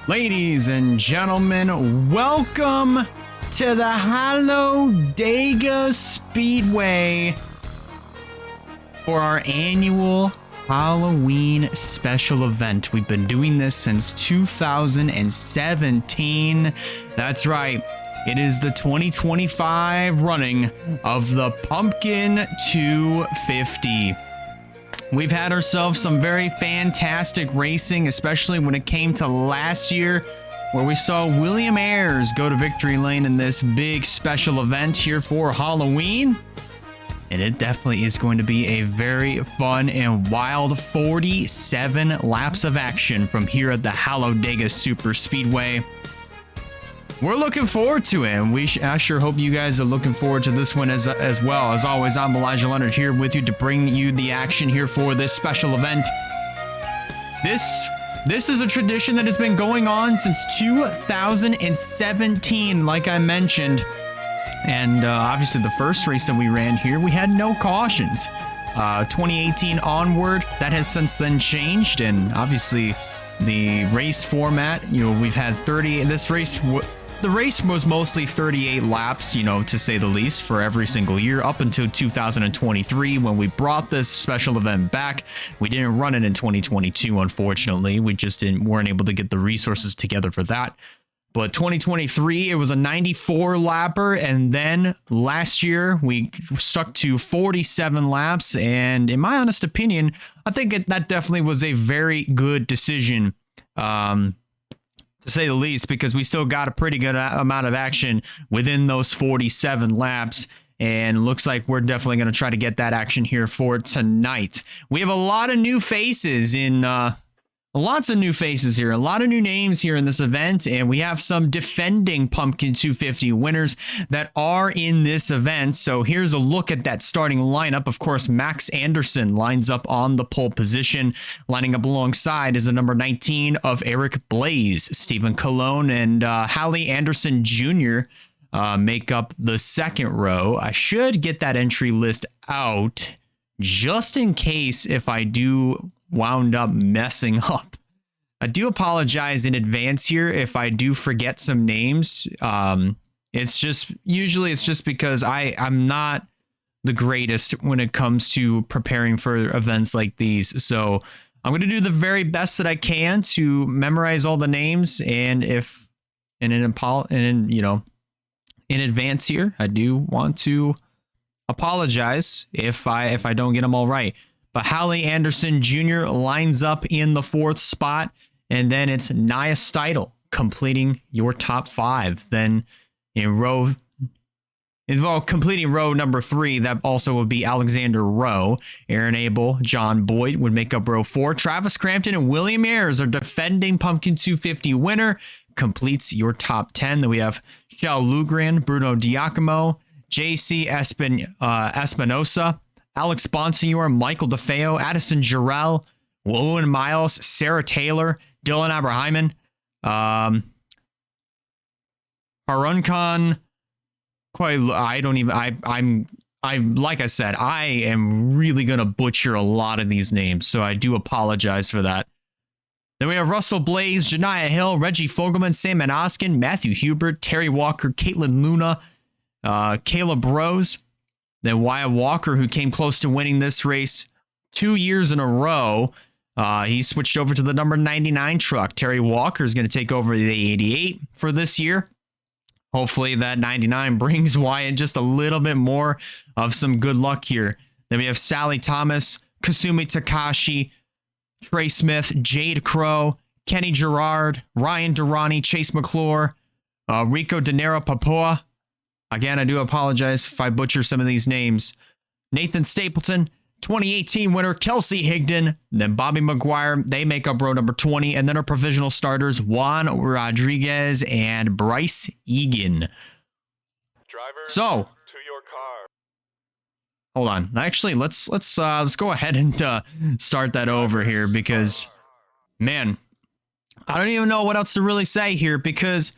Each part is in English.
Ladies and gentlemen, welcome to the Talladega Speedway for our annual Halloween special event. We've been doing this since 2017. That's right. It is the 2025 running of the Pumpkin 250. We've had ourselves some very fantastic racing, especially when it came to last year, where we saw William Ayres go to victory lane in this big special event here for Halloween. And it definitely is going to be a very fun and wild 47 laps of action from here at the Talladega Super Speedway. We're looking forward to it, and I sure hope you guys are looking forward to this one as well. As always, I'm Elijah Leonard here with you to bring you the action here for this special event. This is a tradition that has been going on since 2017, like I mentioned. And obviously the first race that we ran here, we had no cautions. 2018 onward, that has since then changed, and obviously the race format, we've had 30. The race was mostly 38 laps, to say the least, for every single year up until 2023 when we brought this special event back. We didn't run it in 2022, unfortunately. We just weren't able to get the resources together for that. But 2023, it was a 94 lapper, and then last year we stuck to 47 laps. And in my honest opinion, I think that definitely was a very good decision, to say the least, because we still got a pretty good amount of action within those 47 laps. And looks like we're definitely going to try to get that action here for tonight. We have a lot of new faces lots of new faces here, a lot of new names here in this event, and we have some defending Pumpkin 250 winners that are in this event. So here's a look at that starting lineup. Of course, Max Anderson lines up on the pole position. Lining up alongside is the number 19 of Eric Blaze. Stephen Colon and Hallie Anderson Jr. Make up the second row. I should get that entry list out just in case if I do wound up messing up. I do apologize in advance here if I do forget some names. It's just because I'm not the greatest when it comes to preparing for events like these. So I'm going to do the very best that I can to memorize all the names, and in advance here, I do want to apologize if I don't get them all right. But Hallie Anderson Jr. lines up in the fourth spot, and then it's Nia Steidel completing your top five. Then completing row number 3, that also would be Alexander Rowe. Aaron Abel, John Boyd would make up row 4. Travis Crampton and William Ayres are defending Pumpkin 250 winner, completes your top 10. Then we have Shell Lugran, Bruno Diacomo, JC Espinosa, Alex Bonsignor, Michael DeFeo, Addison Jarrell, Owen Miles, Sarah Taylor, Dylan Abrahaman, Harunkan. Like I said, I am really gonna butcher a lot of these names, so I do apologize for that. Then we have Russell Blaze, Janiah Hill, Reggie Fogelman, Sam Manoskin, Matthew Hubert, Terry Walker, Caitlin Luna, Caleb Rose. Then Wyatt Walker, who came close to winning this race 2 years in a row. He switched over to the number 99 truck. Terry Walker is going to take over the 88 for this year. Hopefully that 99 brings Wyatt just a little bit more of some good luck here. Then we have Sally Thomas, Kasumi Takashi, Trey Smith, Jade Crow, Kenny Gerard, Ryan Durrani, Chase McClure, Rico De Niro Papua. Again, I do apologize if I butcher some of these names. Nathan Stapleton, 2018 winner Kelsey Higdon, then Bobby McGuire. They make up row number 20. And then our provisional starters, Juan Rodriguez and Bryce Egan. Driver, so, to your car. Hold on. Actually, let's go ahead and start that over here because, man, I don't even know what else to really say here because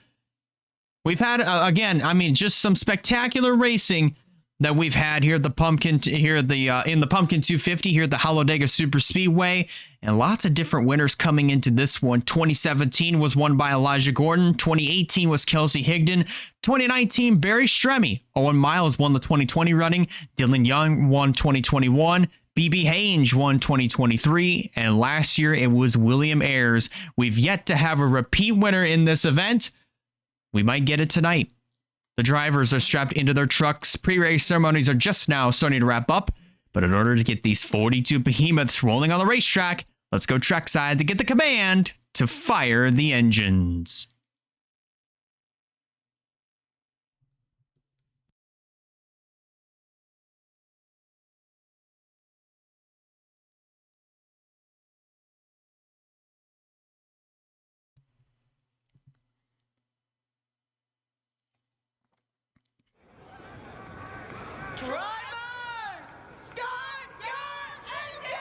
we've had, again, just some spectacular racing, that we've had here at the Pumpkin in the Pumpkin 250 here at the Talladega Super Speedway, and lots of different winners coming into this one. 2017 was won by Elijah Gordon. 2018 was Kelsey Higdon. 2019 Barry Stremme. Owen Miles won the 2020 running. Dylan Young won 2021. BB Haynes won 2023, and last year it was William Ayers. We've yet to have a repeat winner in this event. We might get it tonight. The drivers are strapped into their trucks. Pre-race ceremonies are just now starting to wrap up. But in order to get these 42 behemoths rolling on the racetrack, let's go trackside to get the command to fire the engines. Drivers, start your engine!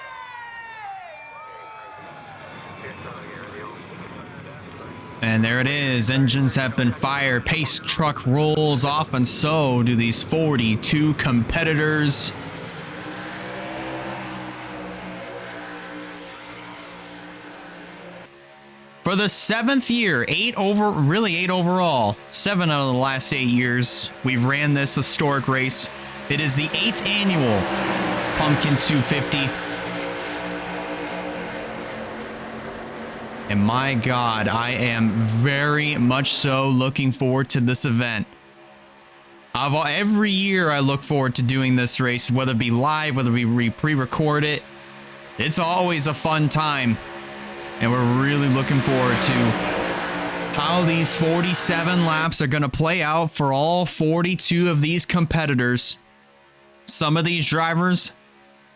And there it is. Engines have been fired. Pace truck rolls off, and so do these 42 competitors. For the 7th year, 8 overall, 7 out of the last 8 years, we've ran this historic race. It is the 8th annual Pumpkin 250. And my God, I am very much so looking forward to this event. Every year I look forward to doing this race, whether it be live, whether we pre-record it. It's always a fun time. And we're really looking forward to how these 47 laps are going to play out for all 42 of these competitors. Some of these drivers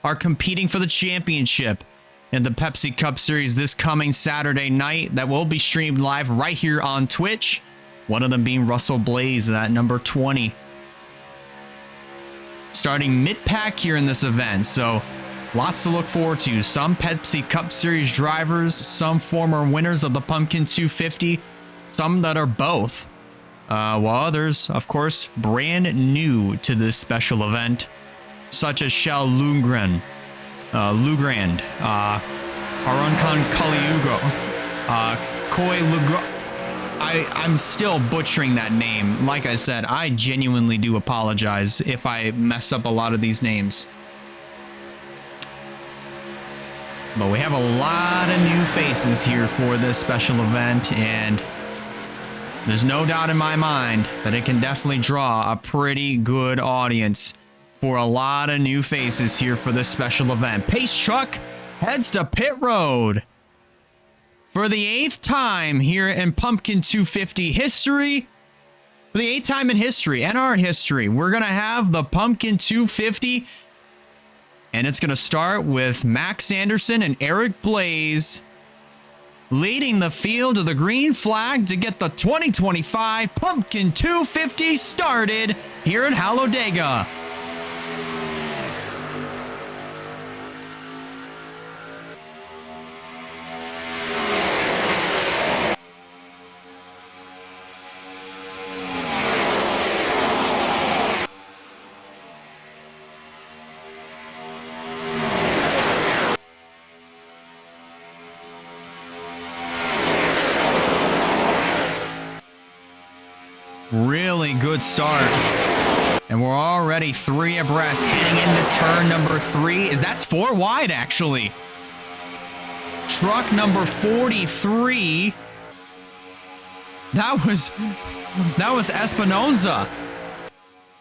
are competing for the championship in the Pepsi Cup Series this coming Saturday night that will be streamed live right here on Twitch. One of them being Russell Blaze at number 20. Starting mid-pack here in this event, so lots to look forward to. Some Pepsi Cup Series drivers, some former winners of the Pumpkin 250, some that are both. While others, of course, brand new to this special event, such as Shell Lundgren, Lugrand, Arunkan Kaliugo, Koi Lugro. I'm still butchering that name. Like I said, I genuinely do apologize if I mess up a lot of these names. But we have a lot of new faces here for this special event, and there's no doubt in my mind that it can definitely draw a pretty good audience for a lot of new faces here for this special event. Pace Truck heads to pit road. For the 8th time here in Pumpkin 250 history, for the 8th time in history, and our history, we're going to have the Pumpkin 250. And it's going to start with Max Anderson and Eric Blaze leading the field to the green flag to get the 2025 Pumpkin 250 started here at Talladega. Really good start. And we're already 3 abreast heading into turn number 3. That's 4 wide, actually. Truck number 43. That was Espinoza.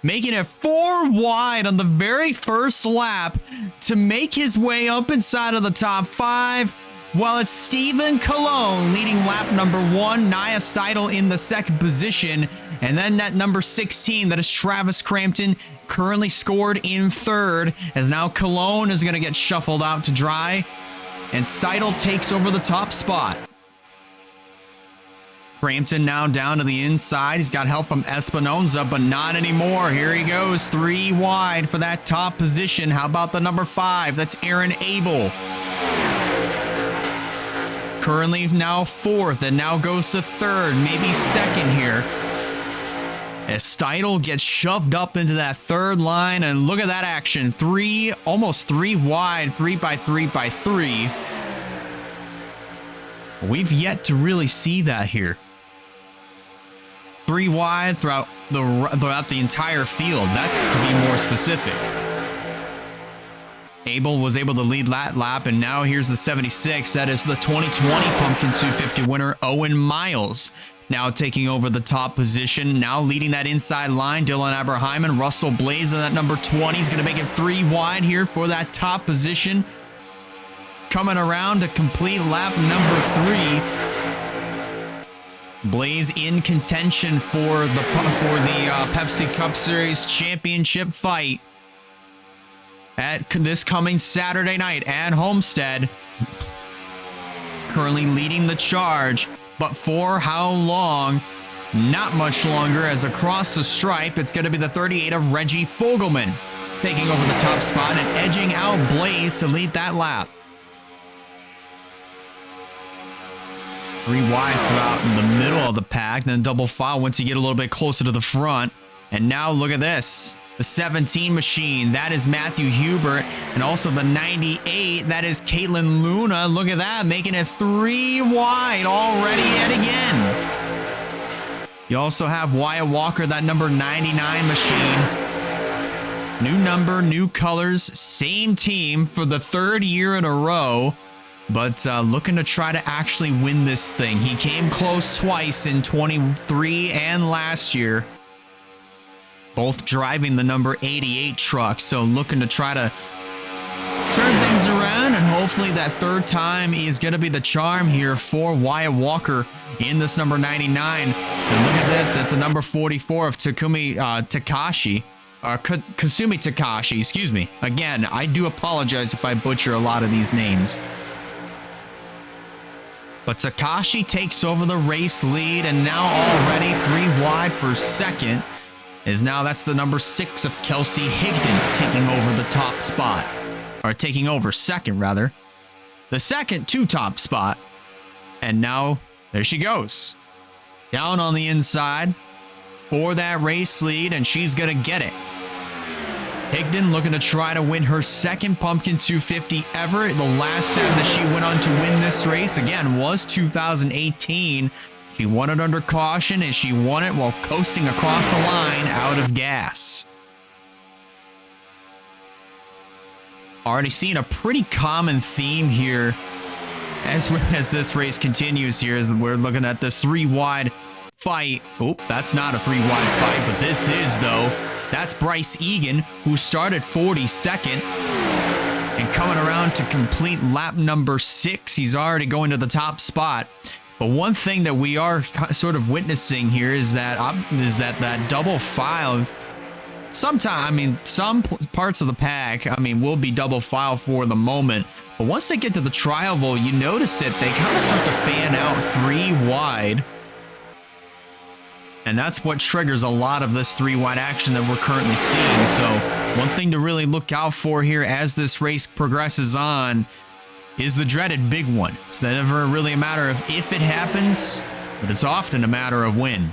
Making it 4 wide on the very first lap to make his way up inside of the top 5. While it's Stephen Colon leading lap number 1, Nia Steidel in the 2nd position, and then that number 16, that is Travis Crampton, currently scored in 3rd, as now Colon is going to get shuffled out to dry, and Steidel takes over the top spot. Crampton now down to the inside. He's got help from Espinoza, but not anymore. Here he goes, 3 wide for that top position. How about the number 5? That's Aaron Abel. Currently now 4th, and now goes to 3rd, maybe 2nd here. as Steidl gets shoved up into that third line. And look at that action. Almost three wide, 3x3x3. We've yet to really see that here. 3 wide throughout the entire field. That's to be more specific. Abel was able to lead that lap, and now here's the 76. That is the 2020 Pumpkin 250 winner, Owen Miles. Now taking over the top position. Now leading that inside line, Dylan Aberheimen. Russell Blaze in that number 20. He's going to make it 3 wide here for that top position. Coming around to complete lap number 3. Blaze in contention for the Pepsi Cup Series championship fight at this coming Saturday night at Homestead. Currently leading the charge, but for how long? Not much longer, as across the stripe, it's going to be the 38 of Reggie Fogelman taking over the top spot and edging out Blaze to lead that lap. 3 wide throughout the middle of the pack, then double file once you get a little bit closer to the front. And now look at this. The 17 machine, that is Matthew Hubert. And also the 98, that is Caitlin Luna. Look at that, making it 3 wide already yet again. You also have Wyatt Walker, that number 99 machine. New number, new colors, same team for the 3rd year in a row. But looking to try to actually win this thing. He came close twice in 23 and last year. Both driving the number 88 truck. So looking to try to turn things around. And hopefully that 3rd time is going to be the charm here for Wyatt Walker in this number 99. And look at this. That's a number 44 of Kasumi Takashi. Excuse me. Again, I do apologize if I butcher a lot of these names. But Takashi takes over the race lead, and now already 3 wide for 2nd. That's the number 6 of Kelsey Higdon taking over the top spot. Or taking over 2nd, rather. The 2nd to top spot. And now, there she goes. Down on the inside for that race lead, and she's going to get it. Higdon looking to try to win her 2nd Pumpkin 250 ever. The last time that she went on to win this race, again, was 2018. She won it under caution, and she won it while coasting across the line out of gas. Already seeing a pretty common theme here as this race continues here, as we're looking at this 3 wide fight. Oh, that's not a 3 wide fight, but this is, though. That's Bryce Egan, who started 42nd and coming around to complete lap number 6. He's already going to the top spot. But one thing that we are sort of witnessing here is that double file. Some parts of the pack, will be double file for the moment. But once they get to the tri-oval, you notice that they kind of start to fan out 3 wide. And that's what triggers a lot of this 3 wide action that we're currently seeing. So one thing to really look out for here as this race progresses on is the dreaded big one. It's never really a matter of if it happens, but it's often a matter of when.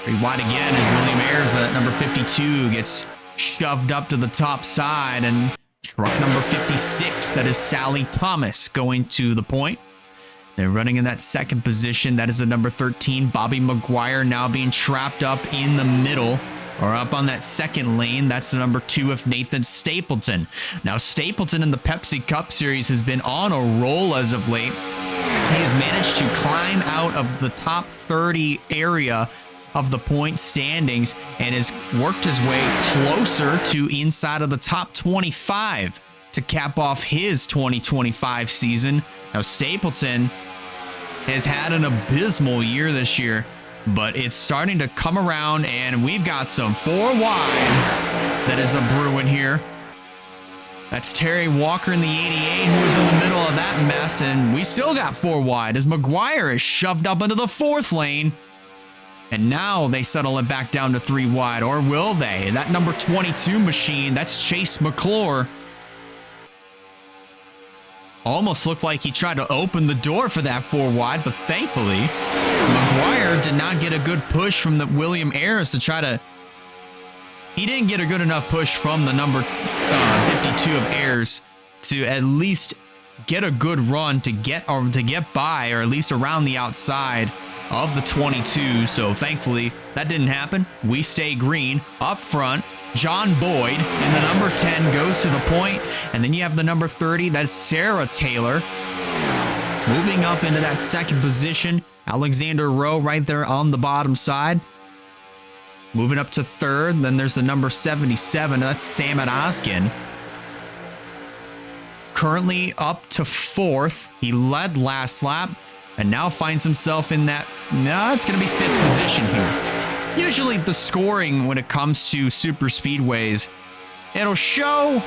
3 wide again as William Ayers at number 52 gets shoved up to the top side, and truck number 56, that is Sally Thomas, going to the point. They're running in that 2nd position. That is the number 13, Bobby McGuire, now being trapped up in the middle, or up on that 2nd lane. That's the number 2 of Nathan Stapleton. Now, Stapleton in the Pepsi Cup Series has been on a roll as of late. He has managed to climb out of the top 30 area of the point standings and has worked his way closer to inside of the top 25 to cap off his 2025 season. Now, Stapleton has had an abysmal year this year, but it's starting to come around, and we've got some 4 wide that is a brewing here. That's Terry Walker in the 88 who was in the middle of that mess, and we still got 4 wide as McGuire is shoved up into the 4th lane. And now they settle it back down to 3 wide, or will they? That number 22 machine, that's Chase McClure. Almost looked like he tried to open the door for that 4 wide, but thankfully, McGuire Walker did not get a good push from the William Ayers to try to... He didn't get a good enough push from the number 52 of Ayers to at least get a good run to get by, or at least around the outside of the 22. So thankfully that didn't happen. We stay green up front. John Boyd and the number 10 goes to the point, and then you have the number 30. That's Sarah Taylor moving up into that second position. Alexander Rowe right there on the bottom side. Moving up to third. Then there's the number 77. That's Sam Oskin. Currently up to fourth. He led last lap and now finds himself in that... No, it's going to be fifth position here. Usually the scoring when it comes to super speedways, it'll show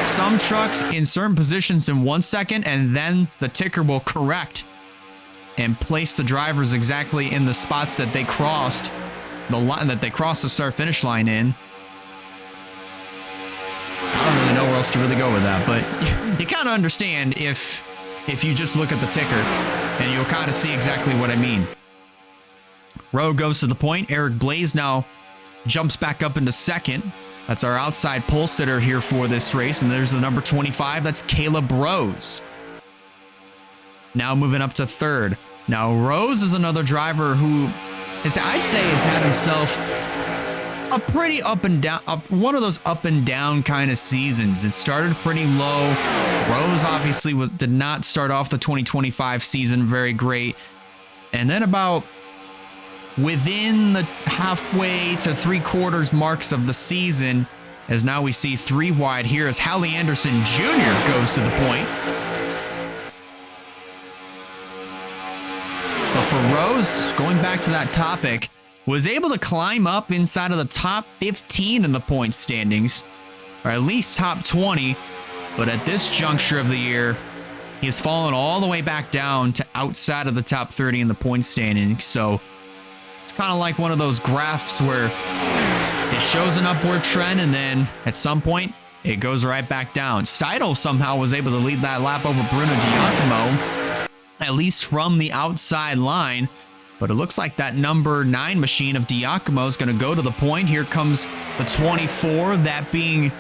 some trucks in certain positions in 1 second, and then the ticker will correct and place the drivers exactly in the spots that they crossed the line, that they crossed the start finish line in. I don't really know where else to really go with that, but you kind of understand if you just look at the ticker, and you'll kind of see exactly what I mean. Rowe goes to the point. Eric Blaze now jumps back up into second. That's our outside pole sitter here for this race. And there's the number 25. That's Caleb Rose. Now moving up to third. Now Rose is another driver who I'd say has had himself a pretty up and down, one of those up and down kind of seasons. It started pretty low. Rose obviously did not start off the 2025 season very great. And then about within the halfway to 3/4 marks of the season, as now we see 3 wide here as Hallie Anderson Jr. goes to the point. But for Rose, going back to that topic, was able to climb up inside of the top 15 in the point standings, or at least top 20, but at this juncture of the year, he has fallen all the way back down to outside of the top 30 in the point standings. So it's kind of like one of those graphs where it shows an upward trend and then at some point it goes right back down. Seidel somehow was able to lead that lap over Bruno Giacomo, at least from the outside line. But it looks like that number 9 machine of Giacomo is going to go to the point. Here comes the 24, that being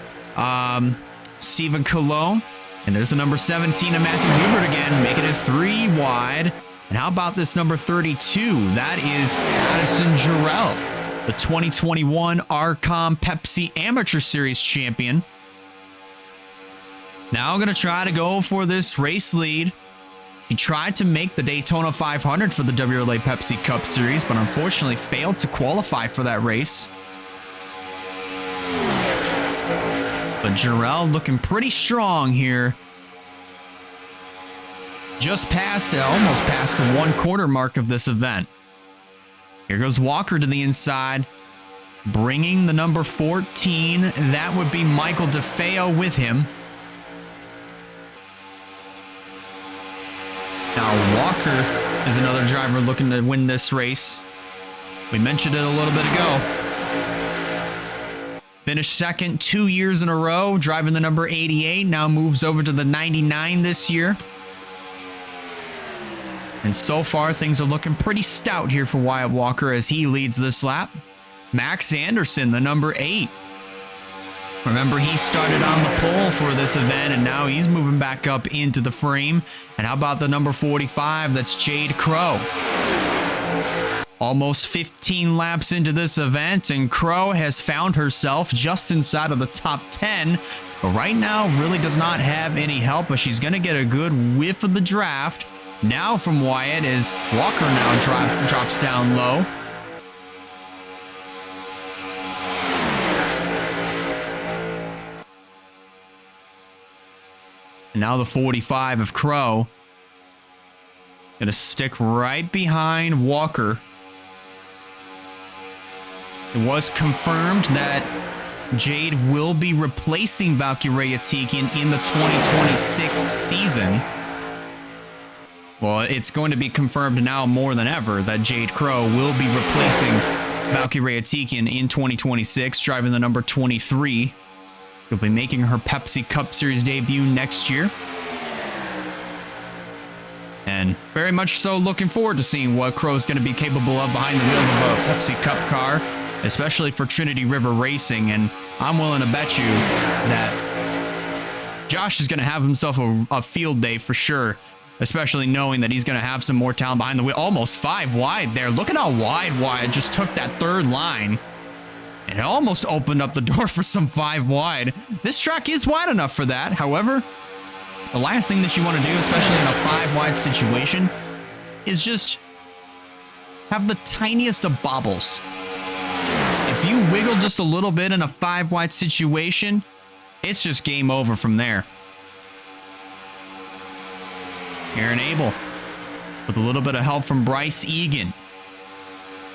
Stephen Cologne. And there's the number 17 of Matthew Hubert again, making it 3 wide. And how about this number 32? That is Addison Jarrell, the 2021 Arcom Pepsi Amateur Series champion. Now going to try to go for this race lead. He tried to make the Daytona 500 for the WRLA Pepsi Cup Series, but unfortunately failed to qualify for that race. But Jarrell looking pretty strong here. Just past, almost past the 1/4 mark of this event. Here goes Walker to the inside, bringing the number 14. That would be Michael DeFeo with him. Now Walker is another driver looking to win this race. We mentioned it a little bit ago. Finished second 2 years in a row, driving the number 88. Now moves over to the 99 this year. And so far, things are looking pretty stout here for Wyatt Walker as he leads this lap. Max Anderson, the number 8. Remember, he started on the pole for this event, and now he's moving back up into the frame. And how about the number 45? That's Jade Crow. Almost 15 laps into this event, and Crow has found herself just inside of the top 10. But right now, really does not have any help, but she's going to get a good whiff of the draft. Now from Wyatt as Walker now drops down low. And now the 45 of Crow. Going to stick right behind Walker. It was confirmed that Jade will be replacing Valkyria Tikin in the 2026 season. Well, it's going to be confirmed now more than ever that Jade Crow will be replacing Valkyria Tikin in 2026, driving the number 23. She'll be making her Pepsi Cup Series debut next year. And And very much so looking forward to seeing what Crow's going to be capable of behind the wheels of a Pepsi Cup car, especially for Trinity River Racing. And I'm willing to bet you that Josh is going to have himself a field day for sure, especially knowing that he's going to have some more talent behind the wheel. Almost 5 wide there. Look at how wide Wyatt just took that third line. And it almost opened up the door for some 5 wide. This track is wide enough for that. However, the last thing that you want to do, especially in a 5 wide situation, is just have the tiniest of bobbles. If you wiggle just a little bit in a 5 wide situation, it's just game over from there. Aaron Abel, with a little bit of help from Bryce Egan,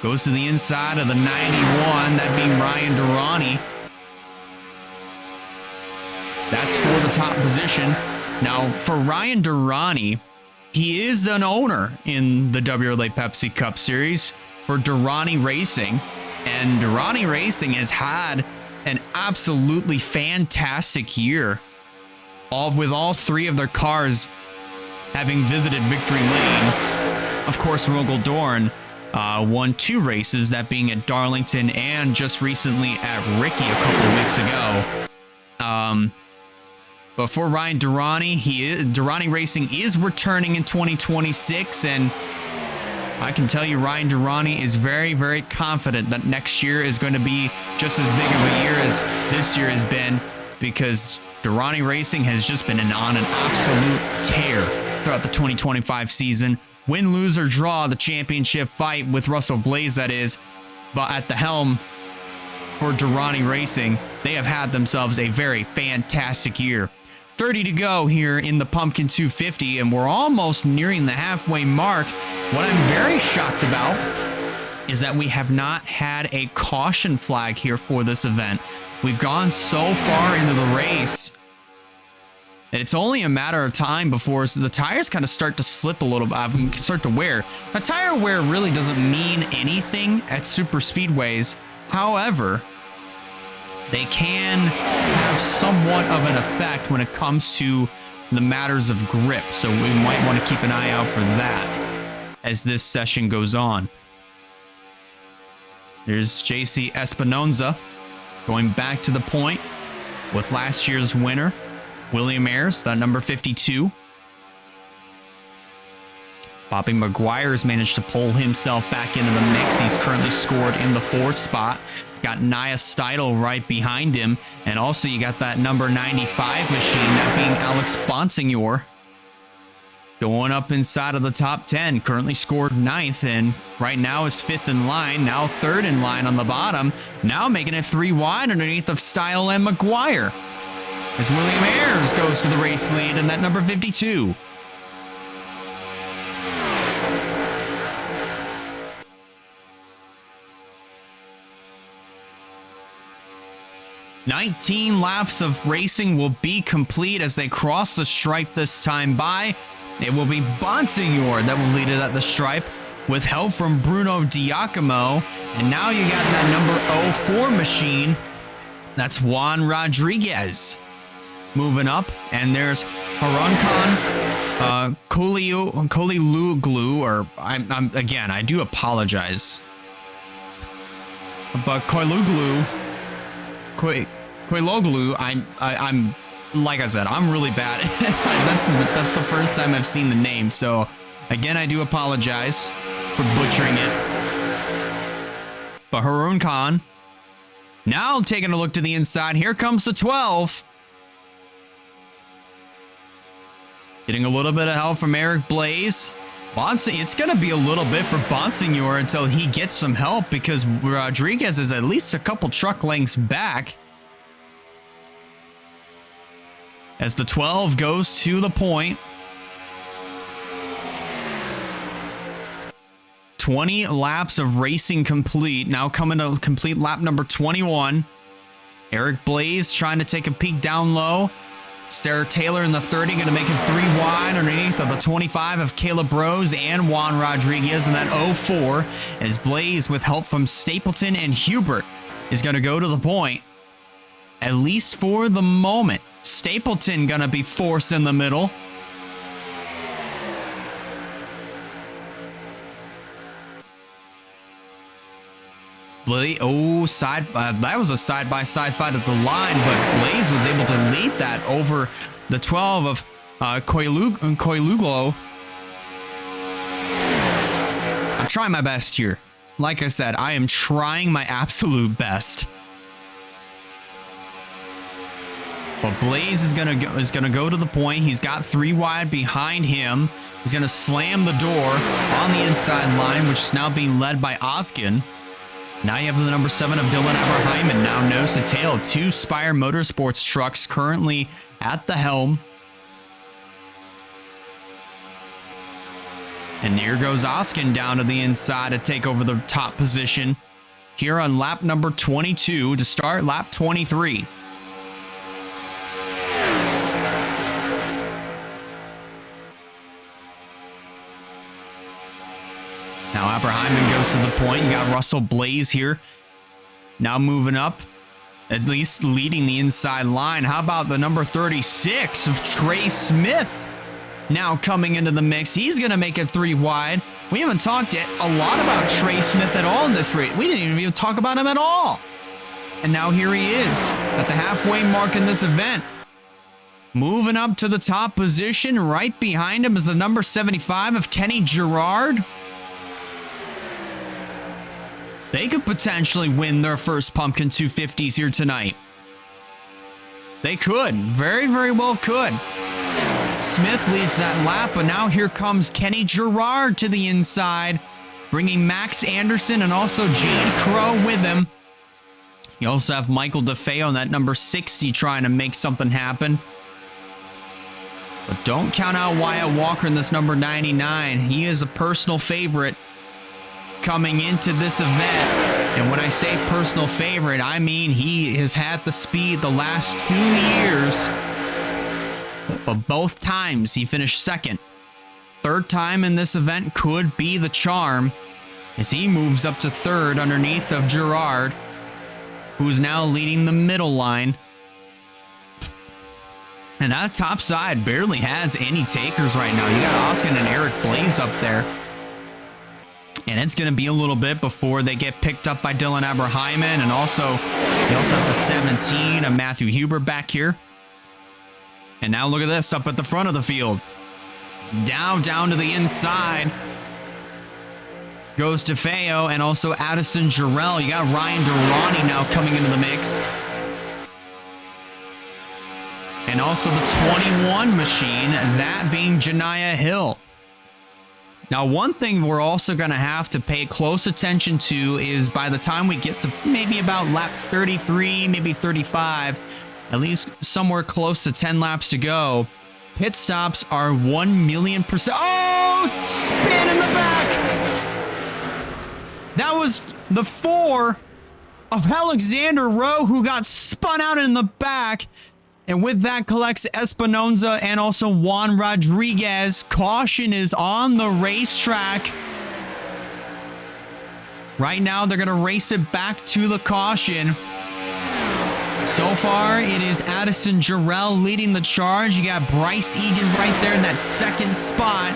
goes to the inside of the 91, that being Ryan Durrani. That's for the top position. Now, for Ryan Durrani, he is an owner in the WRLA Pepsi Cup Series for Durrani Racing. And Durrani Racing has had an absolutely fantastic year, with all 3 of their cars having visited Victory Lane. Of course, Rogel Dorn won 2 races, that being at Darlington and just recently at Ricky a couple of weeks ago. But for Ryan Durrani, Durrani Racing is returning in 2026, and I can tell you Ryan Durrani is very, very confident that next year is going to be just as big of a year as this year has been, because Durrani Racing has just been on an absolute tear throughout the 2025 season. Win, lose, or draw the championship fight with Russell Blaze, that is, but at the helm for Durrani Racing, they have had themselves a very fantastic year. 30 to go here in the Pumpkin 250, and we're almost nearing the halfway mark. What I'm very shocked about is that we have not had a caution flag here for this event. We've gone so far into the race that it's only a matter of time before the tires kind of start to slip a little bit, start to wear. Now, tire wear really doesn't mean anything at super speedways. However, they can have somewhat of an effect when it comes to the matters of grip. So we might want to keep an eye out for that as this session goes on. There's JC Espinoza going back to the point with last year's winner, William Ayers, that number 52. Bobby McGuire has managed to pull himself back into the mix. He's currently scored in the 4th spot. He's got Nia Steidel right behind him. And also you got that number 95 machine, that being Alex Bonsignor, going up inside of the top 10. Currently scored 9th, and right now is 5th in line, now 3rd in line on the bottom. Now making it 3 wide underneath of Steidel and McGuire, as William Ayers goes to the race lead in that number 52. "19 laps of racing will be complete as they cross the stripe this time by. It will be Bonsignor that will lead it at the stripe with help from Bruno Diacomo. And now you got that number 04 machine. That's Juan Rodriguez moving up. And there's Harankan Koliluglu, or I'm again, I do apologize. But Koiloglu, I'm like I said, I'm really bad. that's the first time I've seen the name, so again, I do apologize for butchering it. But Harun Khan, now taking a look to the inside, here comes the 12. Getting a little bit of help from Eric Blaze. It's going to be a little bit for Bonsignor until he gets some help, because Rodriguez is at least a couple truck lengths back. As the 12 goes to the point. 20 laps of racing complete. Now coming to complete lap number 21. Eric Blaze trying to take a peek down low. Sarah Taylor in the 30 going to make it 3 wide underneath of the 25 of Caleb Rose and Juan Rodriguez in that 04, as Blaze, with help from Stapleton and Hubert, is going to go to the point, at least for the moment. Stapleton going to be forced in the middle. That was a side-by-side fight at the line, but Blaze was able to lead that over the 12 of Koiluglo. I'm trying my best here. Like I said, I am trying my absolute best. But Blaze is gonna go to the point. He's got 3 wide behind him. He's gonna slam the door on the inside line, which is now being led by Oskin. Now you have the number 7 of Dylan Aberheimen, now nose to tail. 2 Spire Motorsports trucks currently at the helm. And here goes Oskin down to the inside to take over the top position here on lap number 22 to start lap 23. Now Aberheimen goes to the point. You got Russell Blaze here. Now moving up, at least leading the inside line. How about the number 36 of Trey Smith? Now coming into the mix. He's going to make it 3 wide. We haven't talked a lot about Trey Smith at all in this race. We didn't even talk about him at all. And now here he is at the halfway mark in this event. Moving up to the top position. Right behind him is the number 75 of Kenny Gerard. They could potentially win their first Pumpkin 250s here tonight. They could. Very, very well could. Smith leads that lap, but now here comes Kenny Gerard to the inside, bringing Max Anderson and also Jade Crow with him. You also have Michael DeFeo on that number 60 trying to make something happen. But don't count out Wyatt Walker in this number 99. He is a personal favorite coming into this event. And when I say personal favorite, I mean he has had the speed the last 2 years. But both times he finished second. Third time in this event could be the charm as he moves up to third underneath of Gerard, who's now leading the middle line. And that top side barely has any takers right now. You got Oskin and Eric Blaze up there. And it's going to be a little bit before they get picked up by Dylan Aberheimen. And also, you also have the 17 of Matthew Huber back here. And now look at this up at the front of the field. Down to the inside goes DeFeo and also Addison Jarrell. You got Ryan Durrani now coming into the mix. And also the 21 machine, that being Janiah Hill. Now, one thing we're also going to have to pay close attention to is by the time we get to maybe about lap 33, maybe 35, at least somewhere close to 10 laps to go, pit stops are 1,000,000%. Oh, spin in the back. That was the 4 of Alexander Rowe who got spun out in the back. And with that collects Espinoza and also Juan Rodriguez. Caution is on the racetrack. Right now, they're going to race it back to the caution. So far, it is Addison Jarrell leading the charge. You got Bryce Egan right there in that second spot.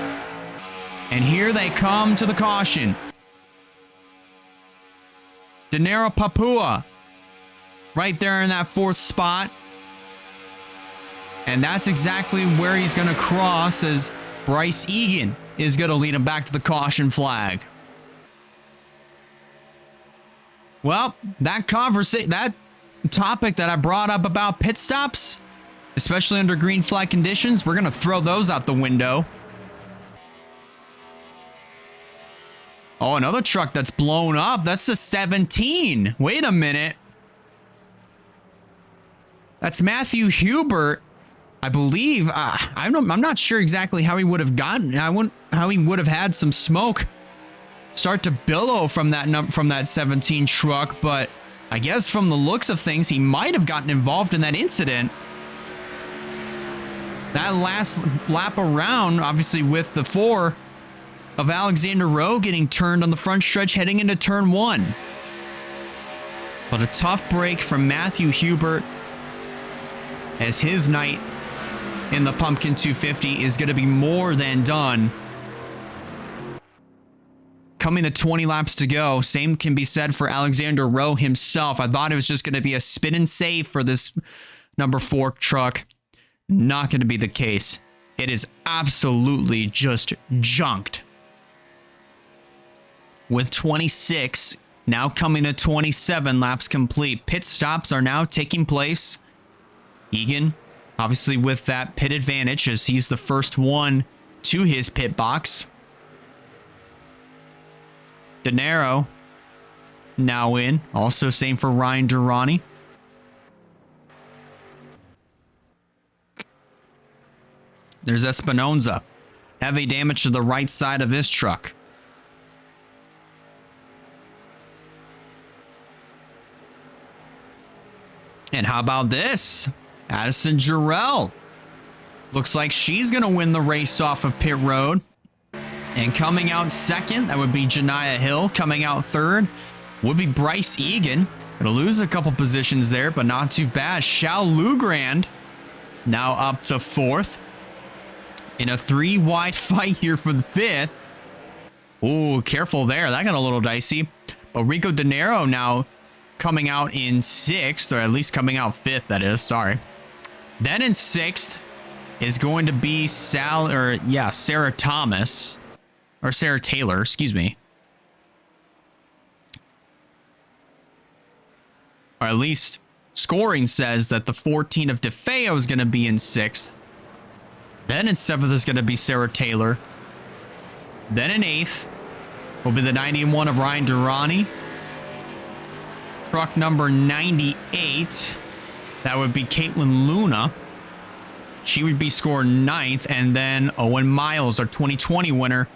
And here they come to the caution. Danero Papua right there in that 4th spot. And that's exactly where he's going to cross, as Bryce Egan is going to lead him back to the caution flag. Well, that topic that I brought up about pit stops, especially under green flag conditions, we're going to throw those out the window. Oh, another truck that's blown up. That's the 17. Wait a minute. That's Matthew Hubert. I believe, I'm not sure exactly how he would have gotten, how he would have had some smoke start to billow from that 17 truck, but I guess from the looks of things, he might have gotten involved in that incident. That last lap around, obviously with the 4 of Alexander Rowe getting turned on the front stretch heading into turn 1. But a tough break from Matthew Hubert, as his night in the Pumpkin 250 is going to be more than done. coming to 20 laps to go. Same can be said for Alexander Rowe himself. I thought it was just going to be a spin and save for this number 4 truck. Not going to be the case. It is absolutely just junked. With 26, now coming to 27 laps complete. Pit stops are now taking place. Egan, obviously with that pit advantage as he's the first one to his pit box. De Niro now in. Also same for Ryan Durrani. There's Espinoza. Heavy damage to the right side of his truck. And how about this? Addison Jarrell. Looks like she's going to win the race off of pit road. And coming out second, that would be Janiah Hill. Coming out third would be Bryce Egan. Going to lose a couple positions there, but not too bad. Shal Lugrand now up to fourth. In a 3-wide fight here for the 5th. Ooh, careful there. That got a little dicey. But Rico De Niro now coming out in 6th, or at least coming out 5th, that is. Sorry. Then in 6th is going to be Sarah Thomas. Or Sarah Taylor, excuse me. Or at least scoring says that the 14 of DeFeo is going to be in 6th. Then in 7th is going to be Sarah Taylor. Then in 8th will be the 91 of Ryan Durrani. Truck number 98. That would be Caitlin Luna. She would be scored 9th. And then Owen Miles, our 2020 winner,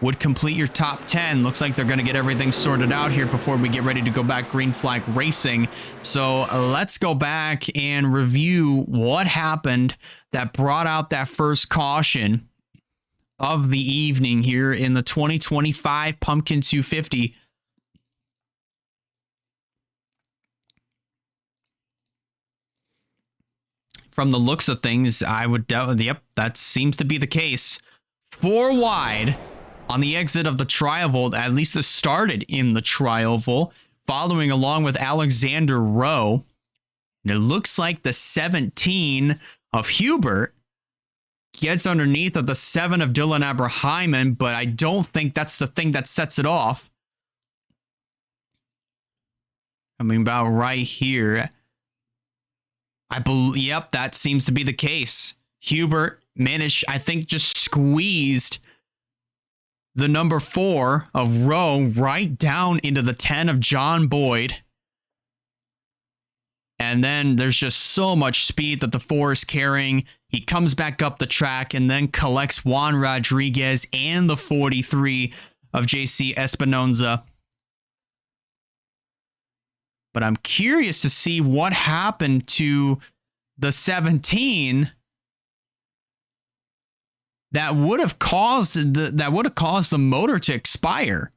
would complete your top 10. Looks like they're going to get everything sorted out here before we get ready to go back green flag racing. So let's go back and review what happened that brought out that first caution of the evening here in the 2025 Pumpkin 250. From the looks of things, I would yep, that seems to be the case. 4 wide on the exit of the Trioval, at least it started in the Trioval, following along with Alexander Rowe. And it looks like the 17 of Hubert gets underneath of the 7 of Dylan Abrahyman, but I don't think that's the thing that sets it off. I mean, about right here. I believe, yep, that seems to be the case. Hubert managed, I think, just squeezed the number 4 of Rowe right down into the 10 of John Boyd. And then there's just so much speed that the 4 is carrying. He comes back up the track and then collects Juan Rodriguez and the 43 of JC Espinoza. But I'm curious to see what happened to the 17 that would have caused the motor to expire.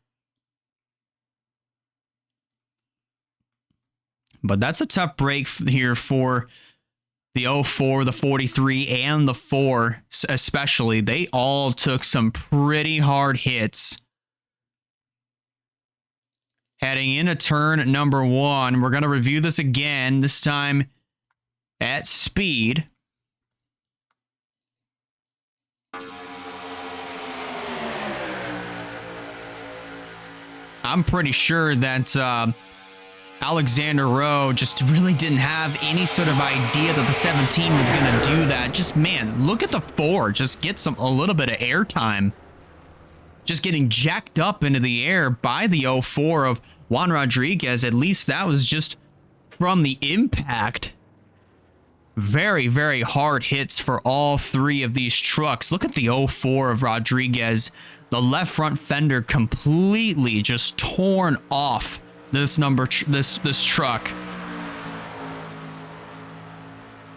But that's a tough break here for the 04, the 43, and the 4 especially. They all took some pretty hard hits. Heading into turn number 1, we're going to review this again, this time at speed. I'm pretty sure that Alexander Rowe just really didn't have any sort of idea that the 17 was going to do that. Just, man, look at the 4. Just get a little bit of air time. Just getting jacked up into the air by the 04 of Juan Rodriguez. At least that was just from the impact. Very, very hard hits for all 3 of these trucks. Look at the 04 of Rodriguez. The left front fender completely just torn off this truck.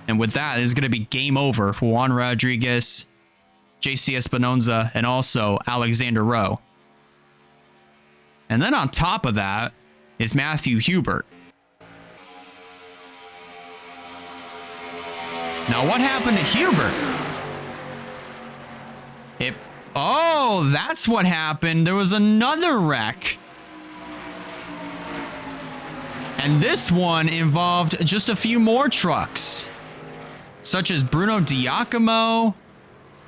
And with that, it's going to be game over for Juan Rodriguez, JC Espinoza, and also Alexander Rowe. And then on top of that is Matthew Hubert. Now, what happened to Hubert? Oh, that's what happened. There was another wreck. And this one involved just a few more trucks, such as Bruno Diacomo,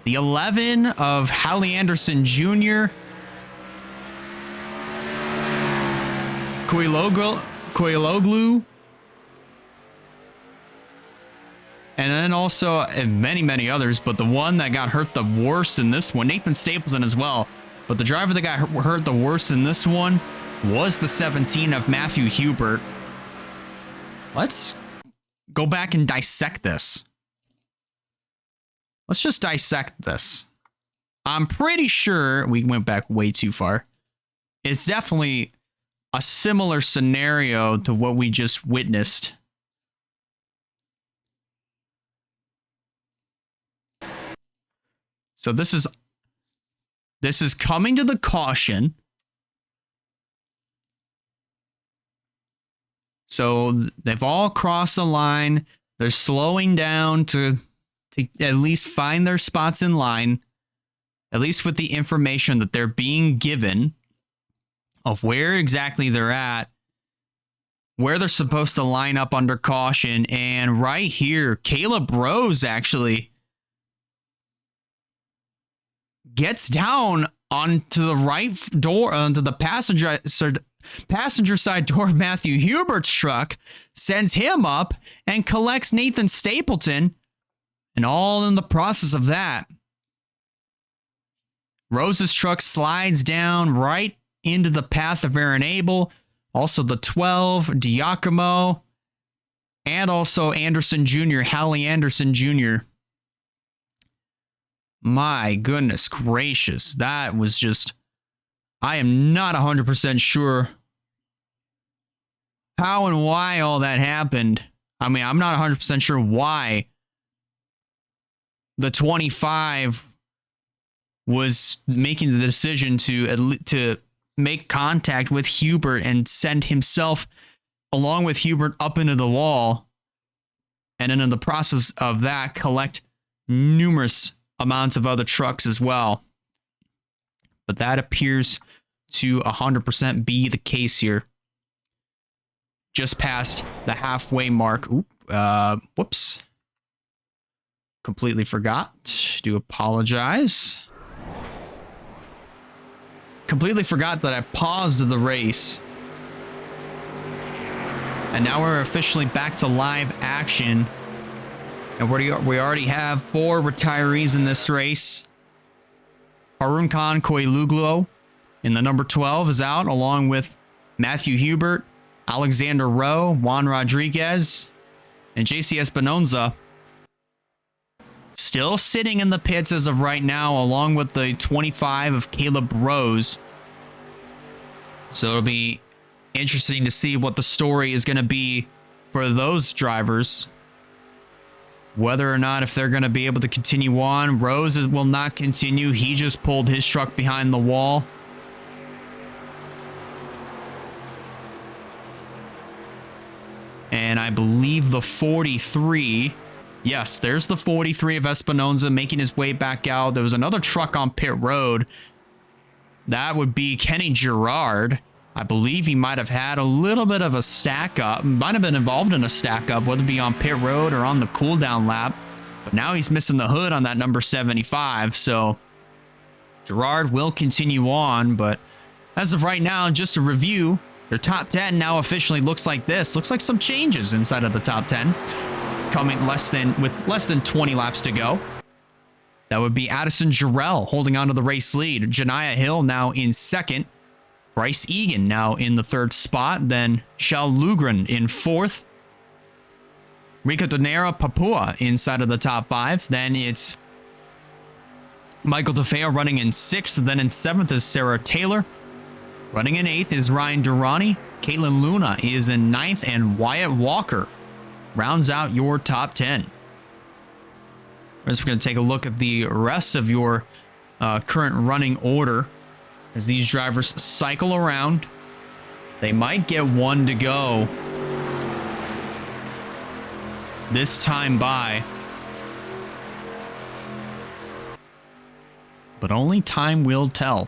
the 11 of Hallie Anderson Jr., Koiloglu, and then also many, many others. But the one that got hurt the worst in this one, Nathan Stapleton as well. But the driver that got hurt the worst in this one was the 17 of Matthew Hubert. Let's go back and dissect this. Let's just dissect this. I'm pretty sure we went back way too far. It's definitely a similar scenario to what we just witnessed. So this is coming to the caution. So they've all crossed the line. They're slowing down to at least find their spots in line, at least with the information that they're being given of where exactly they're at, where they're supposed to line up under caution. And right here, Caleb Rose actually gets down onto the right door, onto the passenger side door of Matthew Hubert's truck, sends him up and collects Nathan Stapleton. And all in the process of that, Rose's truck slides down right into the path of Aaron Abel. Also the 12, Diacomo, and also Anderson Jr., Hallie Anderson Jr. My goodness gracious. That was just... I am not 100% sure how and why all that happened. I mean, I'm not 100% sure why the 25 was making the decision to make contact with Hubert and send himself along with Hubert up into the wall. And then in the process of that, collect numerous amounts of other trucks as well. But that appears to 100% be the case here. Just past the halfway mark. Whoops. Completely forgot. Do apologize. Completely forgot that I paused the race. And now we're officially back to live action. And we already have 4 retirees in this race. Harun Khan Koiluglo in the number 12 is out, along with Matthew Hubert, Alexander Rowe, Juan Rodriguez, and JC Espinoza. Still sitting in the pits as of right now, along with the 25 of Caleb Rose. So it'll be interesting to see what the story is going to be for those drivers. Whether or not if they're going to be able to continue on. Rose will not continue. He just pulled his truck behind the wall. And I believe the 43... Yes, there's the 43 of Espinoza making his way back out. There was another truck on pit road. That would be Kenny Gerard. I believe he might have had a little bit of a stack up. Might have been involved in a stack up, whether it be on pit road or on the cooldown lap. But now he's missing the hood on that number 75. So Gerard will continue on. But as of right now, just a review, their top 10 now officially looks like this. Looks like some changes inside of the top 10. Coming with less than 20 laps to go. That would be Addison Jarrell holding on to the race lead. Janiah Hill now in second. Bryce Egan now in the third spot. Then Shell Lugren in fourth. Rika Donera Papua inside of the top 5. Then it's Michael DeFeo running in sixth. Then in seventh is Sarah Taylor. Running in eighth is Ryan Durrani. Caitlin Luna is in ninth. And Wyatt Walker rounds out your top 10. We're going to take a look at the rest of your current running order as these drivers cycle around. They might get one to go this time by. but only time will tell.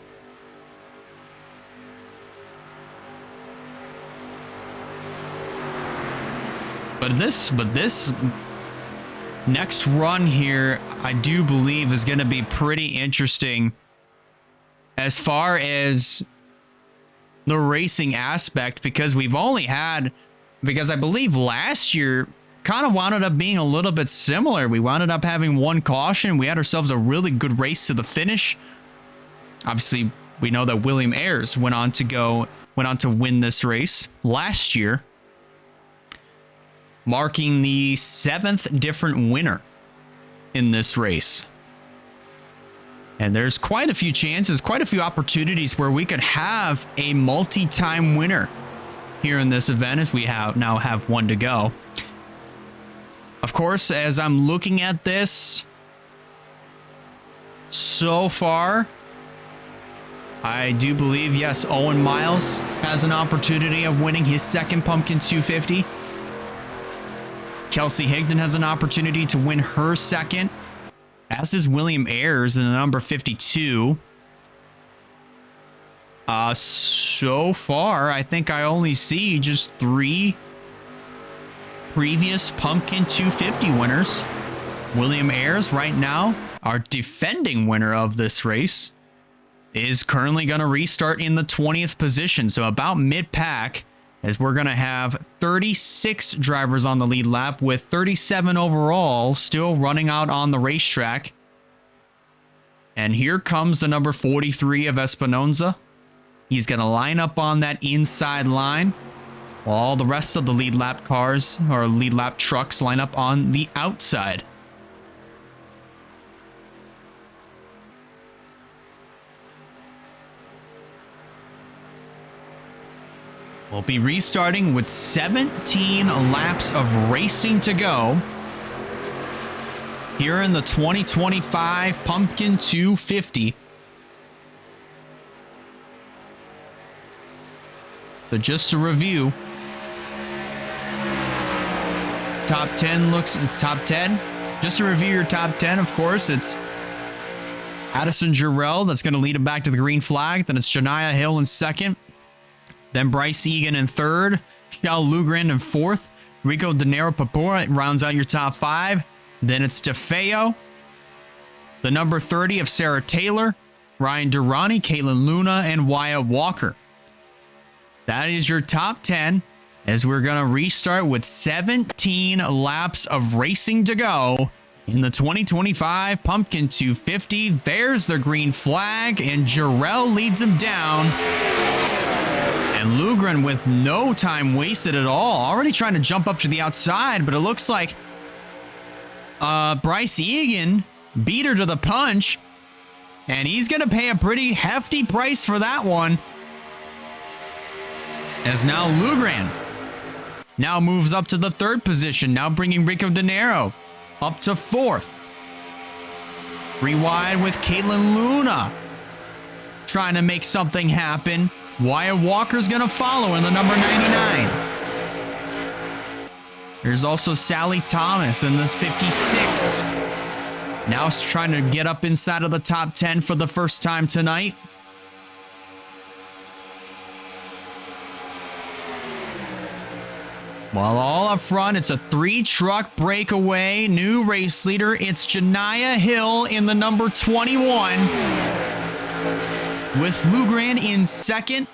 But this next run here, I do believe, is going to be pretty interesting as far as the racing aspect, because we've only had, because I believe last year kind of wound up being a little bit similar. We wound up having one caution. We had ourselves a really good race to the finish. Obviously, we know that William Ayres went on to win this race last year, marking the 7th different winner in this race. And there's quite a few chances, quite a few opportunities where we could have a multi-time winner here in this event, as we now have one to go. Of course, as I'm looking at this so far, I do believe, yes, Owen Miles has an opportunity of winning his second Pumpkin 250. Kelsey Higdon has an opportunity to win her second, as is William Ayres in the number 52. So far, I think I only see just 3 previous Pumpkin 250 winners. William Ayres, right now, our defending winner of this race, is currently going to restart in the 20th position, so about mid-pack, as we're going to have 36 drivers on the lead lap, with 37 overall still running out on the racetrack. And here comes the number 43 of Espinoza. He's going to line up on that inside line, while all the rest of the lead lap cars, or lead lap trucks, line up on the outside. We'll be restarting with 17 laps of racing to go here in the 2025 Pumpkin 250. So just to review, top 10 looks top 10. Just to review your top 10, of course, it's Addison Jarrell that's going to lead him back to the green flag. Then it's Shania Hill in second. Then Bryce Egan in third, Shell Lugran in fourth, Rico De Niro Papora rounds out your top 5. Then it's DeFeo, the number 30 of Sarah Taylor, Ryan Durrani, Caitlin Luna, and Wyatt Walker. That is your top 10, as we're going to restart with 17 laps of racing to go in the 2025 Pumpkin 250. There's the green flag, and Jarrell leads him down. And Lugren, with no time wasted at all, already trying to jump up to the outside, but it looks like Bryce Egan beat her to the punch, and he's going to pay a pretty hefty price for that one. As now Lugran now moves up to the 3rd position, now bringing Rico De Niro up to 4th. 3 wide with Caitlin Luna trying to make something happen. Wyatt Walker's going to follow in the number 99. There's also Sally Thomas in the 56. Now trying to get up inside of the top 10 for the first time tonight. While all up front, it's a 3-truck breakaway. New race leader, it's Janiah Hill in the number 21. With Lugran in second,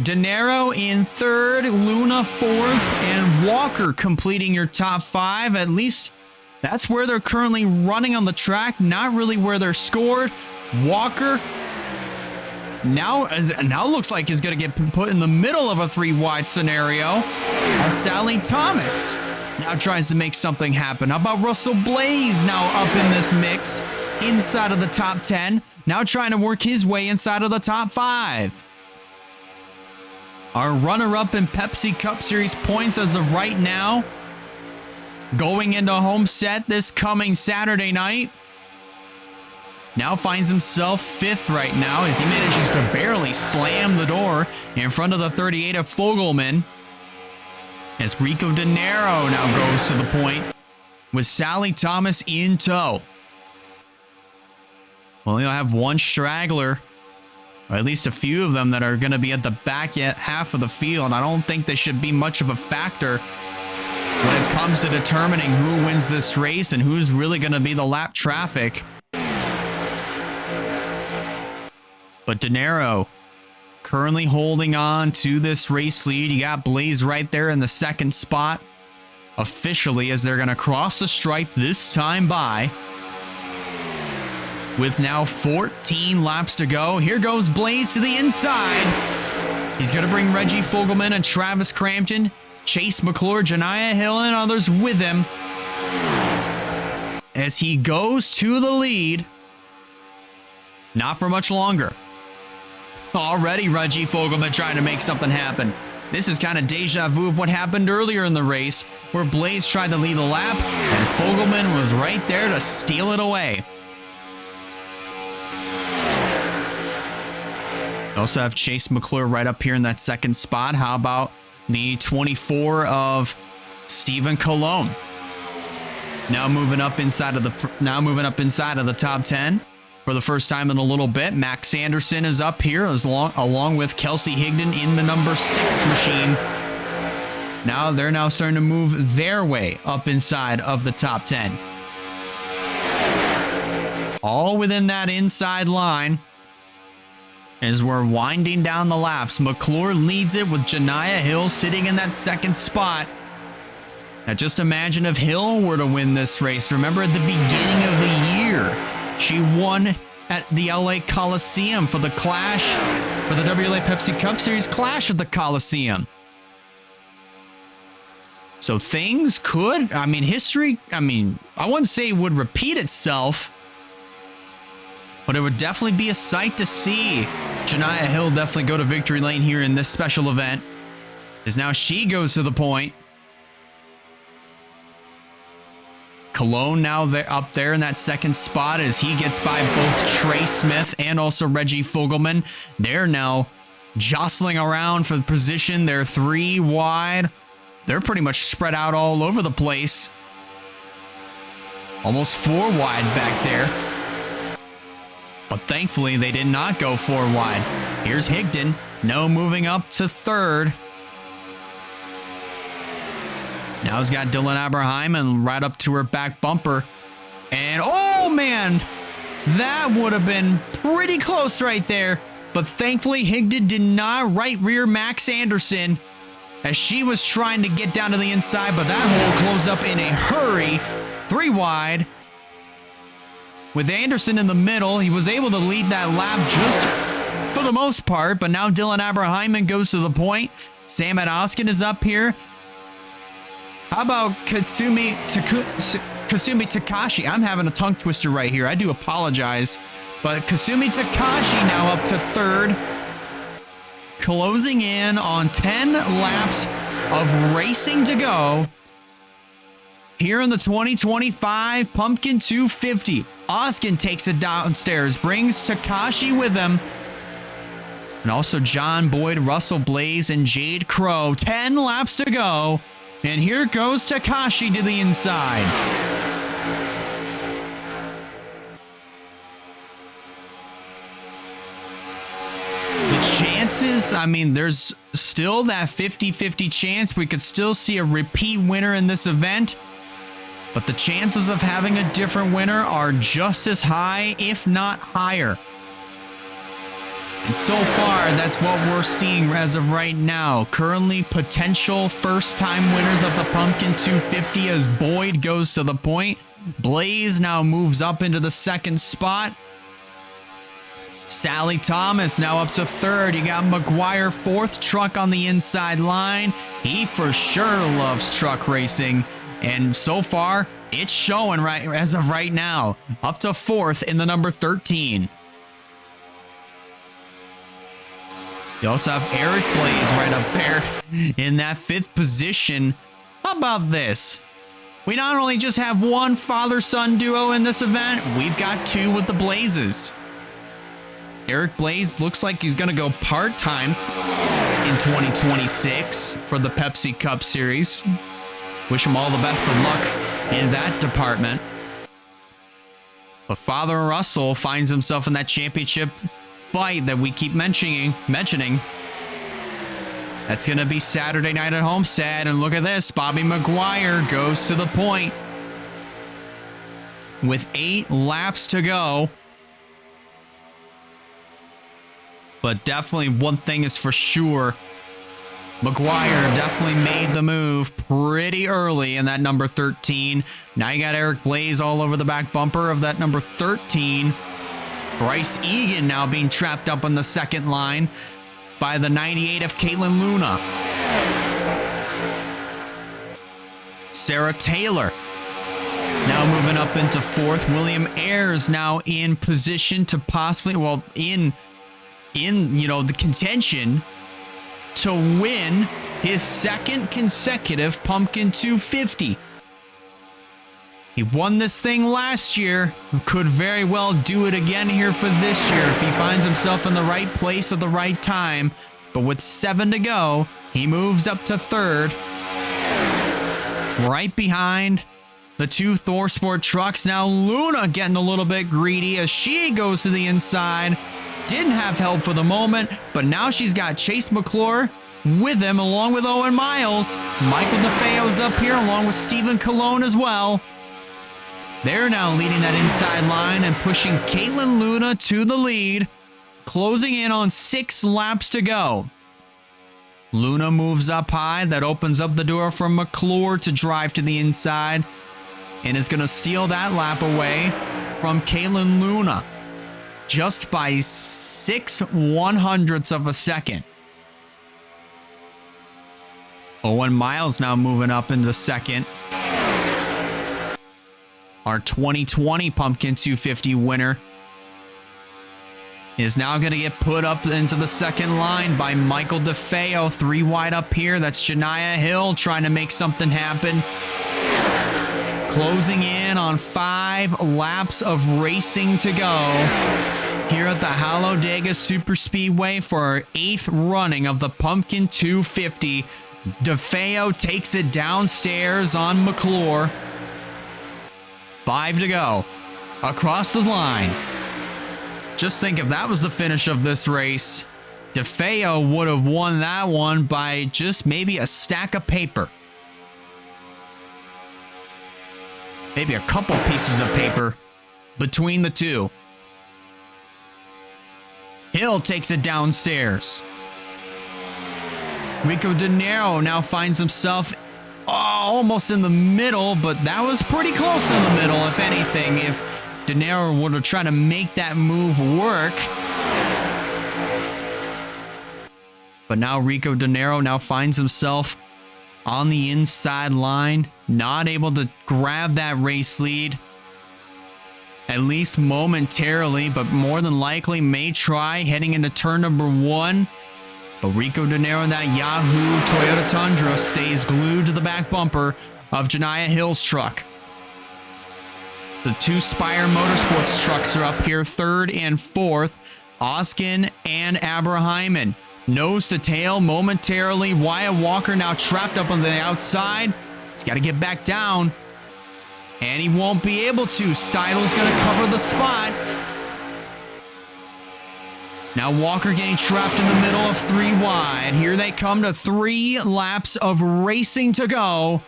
De Niro in third, Luna 4th, and Walker completing your top 5. At least that's where they're currently running on the track, not really where they're scored. Walker now looks like he's going to get put in the middle of a 3-wide scenario, as Sally Thomas now tries to make something happen. How about Russell Blaze now up in this mix inside of the top 10, now trying to work his way inside of the top 5. Our runner-up in Pepsi Cup Series points as of right now, going into home set this coming Saturday night, now finds himself 5th right now, as he manages to barely slam the door in front of the 38 of Fogelman, as Rico De Niro now goes to the point with Sally Thomas in tow. Well, you'll have one straggler, or at least a few of them that are going to be at the back yet half of the field. I don't think they should be much of a factor when it comes to determining who wins this race and who's really going to be the lap traffic. But De Niro currently holding on to this race lead. You got Blaze right there in the second spot officially as they're going to cross the stripe this time by. With now 14 laps to go. Here goes Blaze to the inside. He's going to bring Reggie Fogelman and Travis Crampton, Chase McClure, Janiah Hill, and others with him as he goes to the lead. Not for much longer. Already Reggie Fogelman trying to make something happen. This is kind of deja vu of what happened earlier in the race where Blaze tried to lead the lap and Fogelman was right there to steal it away. Also have Chase McClure right up here in that second spot. How about the 24 of Stephen Colon? Now moving up inside of the top 10 for the first time in a little bit. Max Anderson is up here along with Kelsey Higdon in the number 6 machine. Now they're starting to move their way up inside of the top 10. All within that inside line. As we're winding down the laps, McClure leads it with Janiah Hill sitting in that second spot. Now just imagine if Hill were to win this race. Remember at the beginning of the year, she won at the LA Coliseum for the Clash, for the WRLA Pepsi Cup Series Clash at the Coliseum. So things could, history, I wouldn't say it would repeat itself, but it would definitely be a sight to see. Janiah Hill definitely go to victory lane here in this special event, as now she goes to the point. Colon now up there in that second spot as he gets by both Trey Smith and also Reggie Fogelman. They're now jostling around for the position. They're 3 wide. They're pretty much spread out all over the place. Almost 4 wide back there. But thankfully, they did not go 4 wide. Here's Higdon. No moving up to third. Now he's got Dylan Aberheim and right up to her back bumper. And oh man, that would have been pretty close right there. But thankfully, Higdon did not right rear Max Anderson as she was trying to get down to the inside. But that hole closed up in a hurry. 3 wide. With Anderson in the middle, he was able to lead that lap just for the most part, but now Dylan Aberheim goes to the point. Sam Adoskin is up here. How about Kasumi Takashi? I'm having a tongue twister right here. I do apologize. But Kasumi Takashi now up to third. Closing in on 10 laps of racing to go. Here in the 2025 Pumpkin 250, Oskin takes it downstairs, brings Takashi with him. And also John Boyd, Russell Blaze, and Jade Crow. 10 laps to go. And here goes Takashi to the inside. The chances, there's still that 50-50 chance we could still see a repeat winner in this event. But the chances of having a different winner are just as high, if not higher. And so far, that's what we're seeing as of right now. Currently, potential first-time winners of the Pumpkin 250 as Boyd goes to the point. Blaze now moves up into the second spot. Sally Thomas now up to third. You got McGuire, 4th truck on the inside line. He for sure loves truck racing. And so far, it's showing right as of right now. Up to 4th in the number 13. You also have Eric Blaze right up there in that 5th position. How about this? We not only just have one father-son duo in this event, we've got 2 with the Blazes. Eric Blaze looks like he's going to go part-time in 2026 for the Pepsi Cup Series. Wish him all the best of luck in that department. But Father Russell finds himself in that championship fight that we keep mentioning. That's going to be Saturday night at Homestead. And look at this. Bobby Maguire goes to the point with 8 laps to go. But definitely one thing is for sure. Maguire definitely made the move pretty early in that number 13. Now you got Eric Blaze all over the back bumper of that number 13. Bryce Egan now being trapped up on the second line by the 98 of Caitlin Luna. Sarah Taylor now moving up into 4th. William Ayers now in position to possibly, well, in the contention to win his 2nd consecutive Pumpkin 250. He won this thing last year, could very well do it again here for this year if he finds himself in the right place at the right time. But with 7 to go, he moves up to 3rd, right behind the 2 Thor Sport trucks. Now Luna getting a little bit greedy as she goes to the inside. Didn't have help for the moment, but now she's got Chase McClure with him along with Owen Miles. Michael DeFeo's up here along with Stephen Colon as well. They're now leading that inside line and pushing Caitlin Luna to the lead, closing in on 6 laps to go. Luna moves up high. That opens up the door for McClure to drive to the inside and is going to steal that lap away from Caitlin Luna just by 0.06 of a second. Owen Miles now moving up into 2nd. Our 2020 Pumpkin 250 winner is now going to get put up into the 2nd line by Michael DeFeo. 3 wide up here. That's Janiah Hill trying to make something happen. Closing in on 5 laps of racing to go here at the Hallodaga Super Speedway for our 8th running of the Pumpkin 250. DeFeo takes it downstairs on McClure. 5 to go. Across the line. Just think if that was the finish of this race, DeFeo would have won that one by just maybe a stack of paper. Maybe a couple pieces of paper between the two. Hill takes it downstairs. Rico De Niro now finds himself almost in the middle, but that was pretty close in the middle, if anything. If De Niro would have tried to make that move work. But now Rico De Niro now finds himself on the inside line, not able to grab that race lead. At least momentarily, but more than likely may try heading into turn number 1. But Rico De Niro in that Yahoo Toyota Tundra stays glued to the back bumper of Janiah Hill's truck. The 2 Spire Motorsports trucks are up here, 3rd and 4th. Oskin and Abrahyman. Nose to tail momentarily. Wyatt Walker now trapped up on the outside. He's got to get back down. And he won't be able to. Steidel's going to cover the spot. Now Walker getting trapped in the middle of 3 wide. Here they come to 3 laps of racing to go.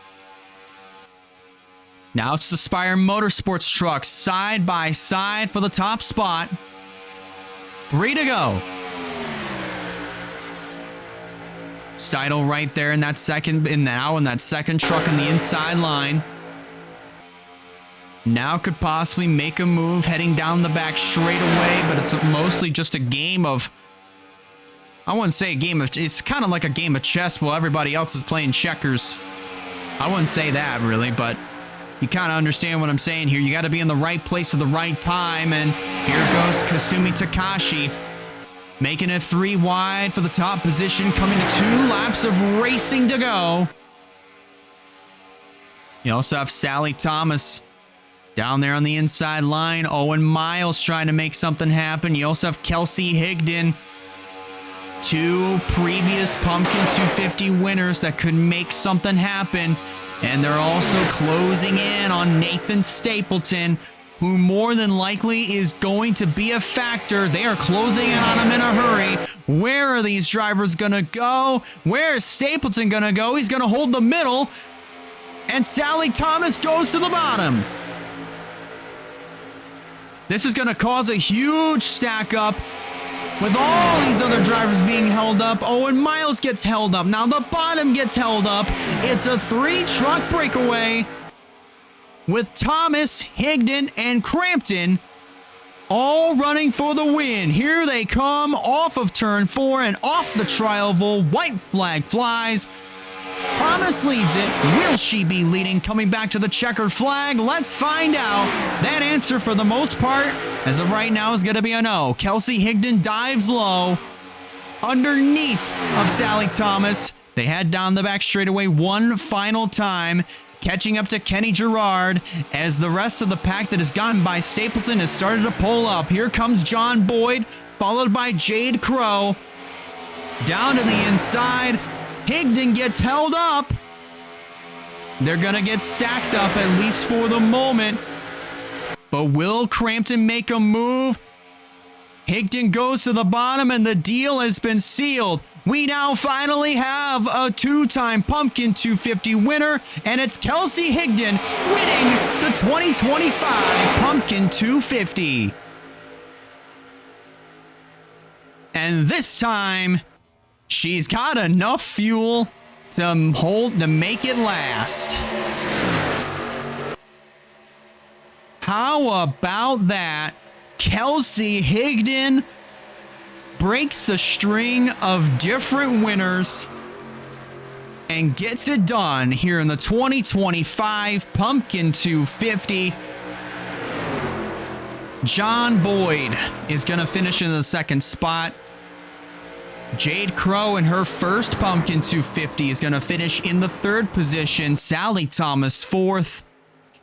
Now it's the Spire Motorsports trucks side by side for the top spot. 3 to go. Steidel right there in that second truck in the inside line. Now could possibly make a move heading down the back straightaway, but it's mostly just a game of, I wouldn't say a game of, it's kind of like a game of chess while everybody else is playing checkers. I wouldn't say that really, but you kind of understand what I'm saying here. You got to be in the right place at the right time, and here goes Kasumi Takashi making it 3 wide for the top position, coming to 2 laps of racing to go. You also have Sally Thomas down there on the inside line. Owen Miles trying to make something happen. You also have Kelsey Higdon. 2 previous Pumpkin 250 winners that could make something happen. And they're also closing in on Nathan Stapleton who more than likely is going to be a factor. They are closing in on him in a hurry. Where are these drivers going to go? Where is Stapleton going to go? He's going to hold the middle. And Sally Thomas goes to the bottom. This is going to cause a huge stack up with all these other drivers being held up. Owen Miles gets held up. Now the bottom gets held up. It's a 3-truck breakaway with Thomas, Higdon, and Crampton all running for the win. Here they come off of turn 4 and off the trioval. White flag flies. Thomas leads it. Will she be leading coming back to the checkered flag? Let's find out. That answer for the most part, as of right now, is going to be a no. Kelsey Higdon dives low underneath of Sally Thomas. They head down the back straightaway one final time, catching up to Kenny Gerard as the rest of the pack that has gotten by Stapleton has started to pull up. Here comes John Boyd, followed by Jade Crow. Down to the inside. Higdon gets held up. They're going to get stacked up, at least for the moment. But will Crampton make a move? Higdon goes to the bottom, and the deal has been sealed. We now finally have a 2-time Pumpkin 250 winner, and it's Kelsey Higdon winning the 2025 Pumpkin 250. And this time, she's got enough fuel to make it last. How about that? Kelsey Higdon breaks the string of different winners and gets it done here in the 2025 Pumpkin 250. John Boyd is going to finish in the second spot. Jade Crow in her first Pumpkin 250 is going to finish in the third position. Sally Thomas fourth.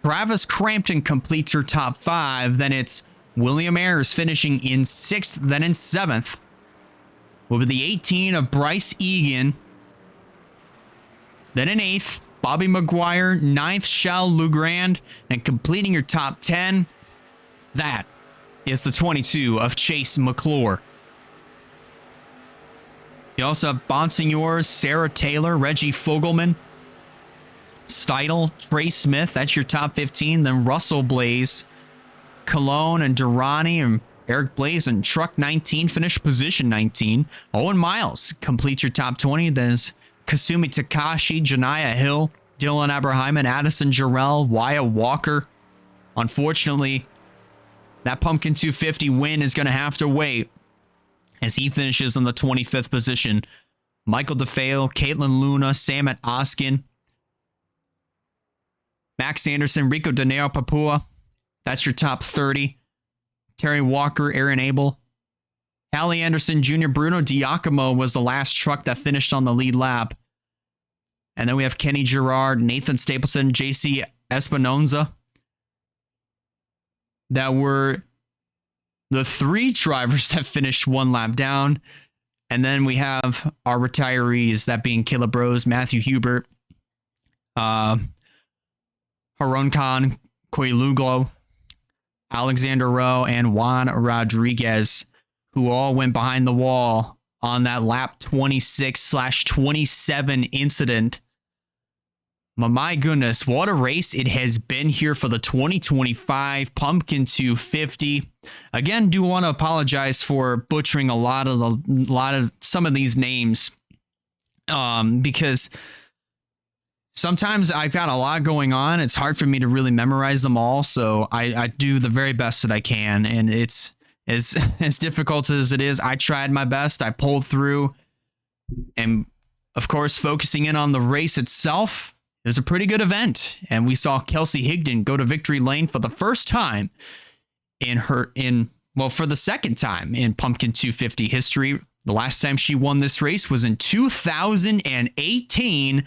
Travis Crampton completes her top 5. Then it's William Ayers finishing in 6th, then in 7th. Will be the 18 of Bryce Egan. Then in 8th, Bobby McGuire. 9th, Shell Lugrand. And completing your top 10, that is the 22 of Chase McClure. You also have Bonsignor, Sarah Taylor, Reggie Fogelman, Steidel, Trey Smith. That's your top 15. Then Russell Blaze, Cologne, and Durrani, and Eric Blaze in truck 19, finished position 19. Owen Miles completes your top 20. Then Kasumi Takashi, Janiyah Hill, Dylan Abraham, Addison Jarrell, Wyatt Walker. Unfortunately, that Pumpkin 250 win is going to have to wait, as he finishes in the 25th position. Michael DeFeo, Caitlin Luna, Sam at Oskin, Max Anderson, Rico Daneo Papua. That's your top 30. Terry Walker, Aaron Abel, Hallie Anderson Jr., Bruno Diacomo was the last truck that finished on the lead lap. And then we have Kenny Gerard, Nathan Stapleton, JC Espinoza. That were the 3 drivers that finished one lap down. And then we have our retirees, that being Caleb Rose, Matthew Hubert, Haron Khan, Coy Luglo, Alexander Rowe, and Juan Rodriguez, who all went behind the wall on that lap 26/27 incident. But my goodness, what a race it has been here for the 2025 Pumpkin 250. Again, do want to apologize for butchering a lot of some of these names, because sometimes I've got a lot going on. It's hard for me to really memorize them all, so I do the very best that I can, and it's as difficult as it is. I tried my best. I pulled through, and of course, focusing in on the race itself. It was a pretty good event, and we saw Kelsey Higdon go to victory lane for the first time for the second time in Pumpkin 250 history. The last time she won this race was in 2018,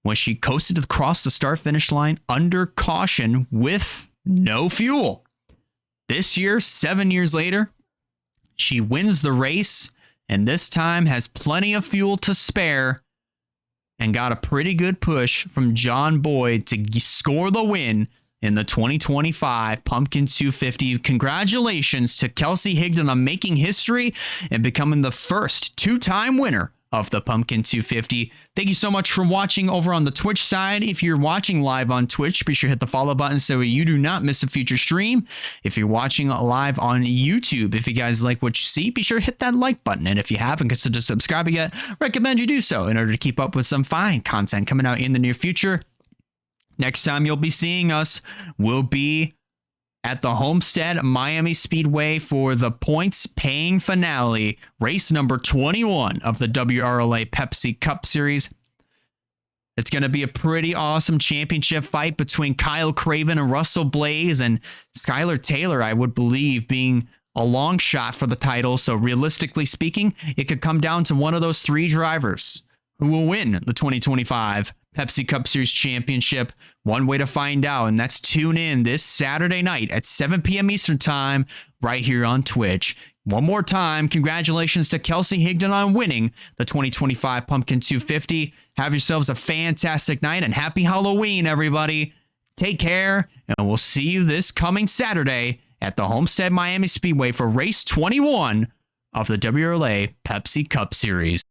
when she coasted across the start-finish line under caution with no fuel. This year, 7 years later, she wins the race, and this time has plenty of fuel to spare, and got a pretty good push from John Boyd to score the win in the 2025 Pumpkin 250. Congratulations to Kelsey Higdon on making history and becoming the first two-time winner of the Pumpkin 250. Thank you so much for watching over on the Twitch side. If you're watching live on Twitch, be sure to hit the follow button so you do not miss a future stream. If you're watching live on YouTube, if you guys like what you see, be sure to hit that like button. And if you haven't considered subscribing yet, recommend you do so in order to keep up with some fine content coming out in the near future. Next time you'll be seeing us will be at the Homestead Miami Speedway for the points paying finale, race number 21 of the WRLA Pepsi Cup Series. It's going to be a pretty awesome championship fight between Kyle Craven and Russell Blaze, and Skylar Taylor, I would believe, being a long shot for the title. So realistically speaking, it could come down to one of those three drivers who will win the 2025 Pepsi Cup Series Championship. One way to find out, and that's tune in this Saturday night at 7 p.m. Eastern Time right here on Twitch. One more time, congratulations to Kelsey Higdon on winning the 2025 Pumpkin 250. Have yourselves a fantastic night, and happy Halloween, everybody. Take care, and we'll see you this coming Saturday at the Homestead Miami Speedway for race 21 of the WRLA Pepsi Cup Series.